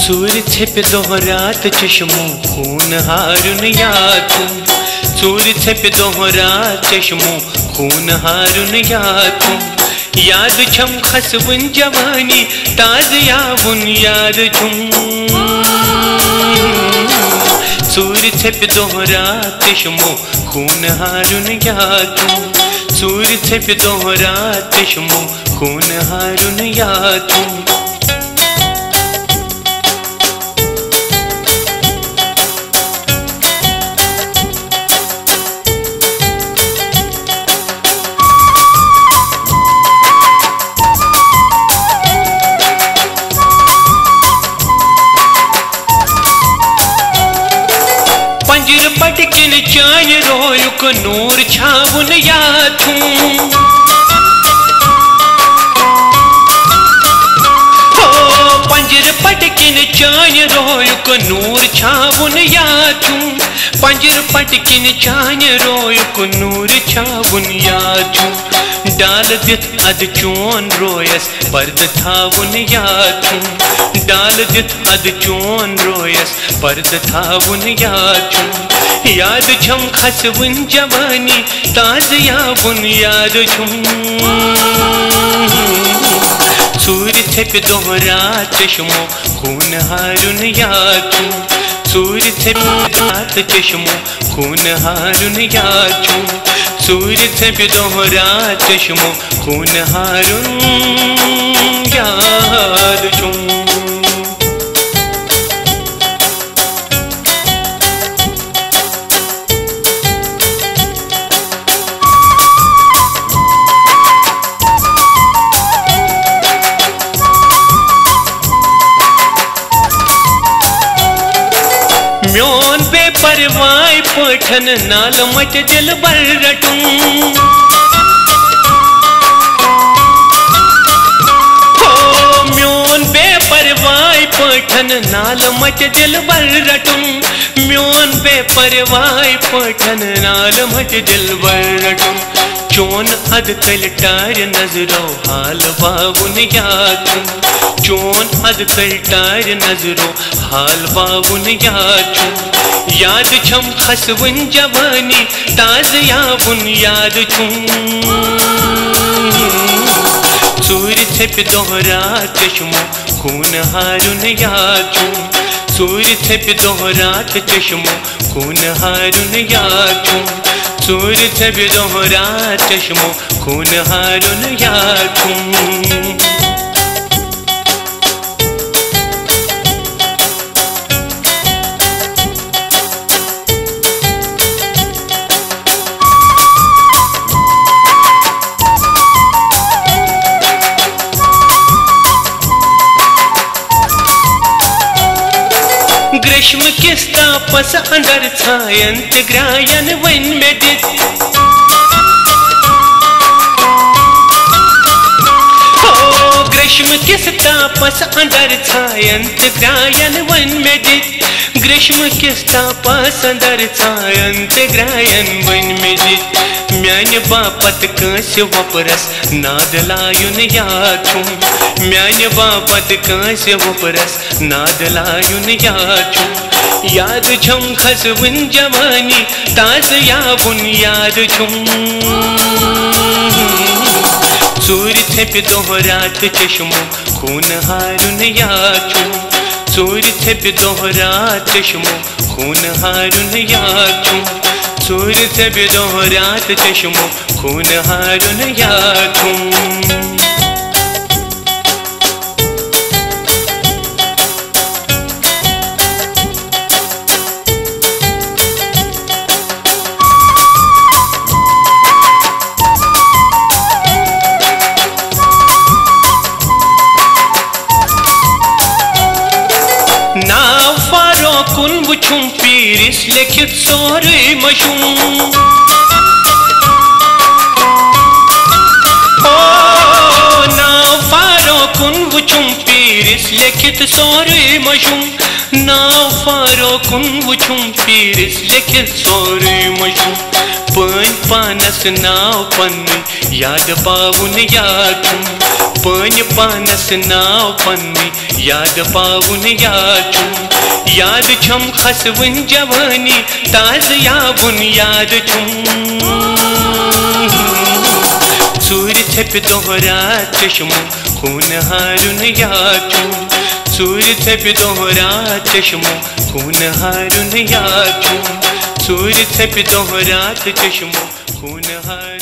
सूर्य छिप दोहरात चश्मो खून हारुन याद। सूर्य छिप दोहरात चश्मो खून हारुन याद छम खसवन जवानी ताज यावुन याद छुम। सूर्य छिप दोहरात चश्मो खून हारुन याद। सूर्य छिप दोहरात चश्मो खून हारुन याद। पंजर पटकिन चान रोयुक नूर छावन याथूं। पंजर पटकिन चान रोयुक नूर छावन याथूं। पंजर पटकिन चान रोयुक नूर छावन याथूं। डाल दित अद चोन रोयस पर्द थावन याथूं। डाल दित अद चोन रोयस पर्द थावन याथूं। याद छम खसवन जवानी ताज यावन याद छुम। सूर्य छिप दोहरात चश्मो खून हारुन याथूं। सूर्य छिप दोहरात चश्मो खून हारुन याथूं। सूर्य छिप दोहरात चश्मो खून हारुन याद छुम। म्योन पे परवाय पठन नाल मच दिल बर रटूं। म्योन पे परवाय पठन नाल मच दिल बर रटूं। म्योन पे परवाय पठन नाल मच दिल बर रटूं। चोन अद कल टार नजरो हाल बाबुन याथूं। चोन अद कल टार नजरो हाल बाबुन याथूं। याद छम खसवन जवानी ताज यावुन याद छुम। सूर्य छिप दोहरात चश्मो खून हारुन याथूं। सूर्य छिप दोहरात चश्मो खून हारुन याथूं। सूर्य छिप दोहरात चश्मो खून हारुन याथूं। ग्रीष्म किस तापस अंदर छायंत ग्रायन वन में दित। ग्रीष्म किस तापस अंदर छायंत ग्रायन वन में दित। ग्रीष्म किस तापस अंदर छायंत ग्रायन वन में दित। म्यान बापत कंस वपरस नाद लायुन याथूं। म्यान बापत कंस वपरस नाद लायुन याथूं। याद छम खसवन जवानी ताज यावुन याद छुम। सूर्य छिप दोहरात चश्मो खून हारुन याथूं। सूर्य छिप दोहरात चश्मो खून हारुन याथूं। सूर्य छिप दोहरात चश्मो खून हारुन याथूं। नाव फारो कुन वुछुम पीरिस लिखित सोरे मशुम। नाव फारो कुन वुछुम पीरिस लिखित सोरे मशुम। नाव फारो कुन वुछुम पीरिस लिखित सोरे मशुम। पान पानस नाव पन याद पावन याथूं। पान पानस नाव पन्नी याद पाउन याद छम खसवन जवानी ताज याबुन याद सूर छप दोहरा चश्मो खून हारुन याद सूर छप दोहरा चश्मो खून हारुन याद सूर छप दोहरा चश्मो खून हारुन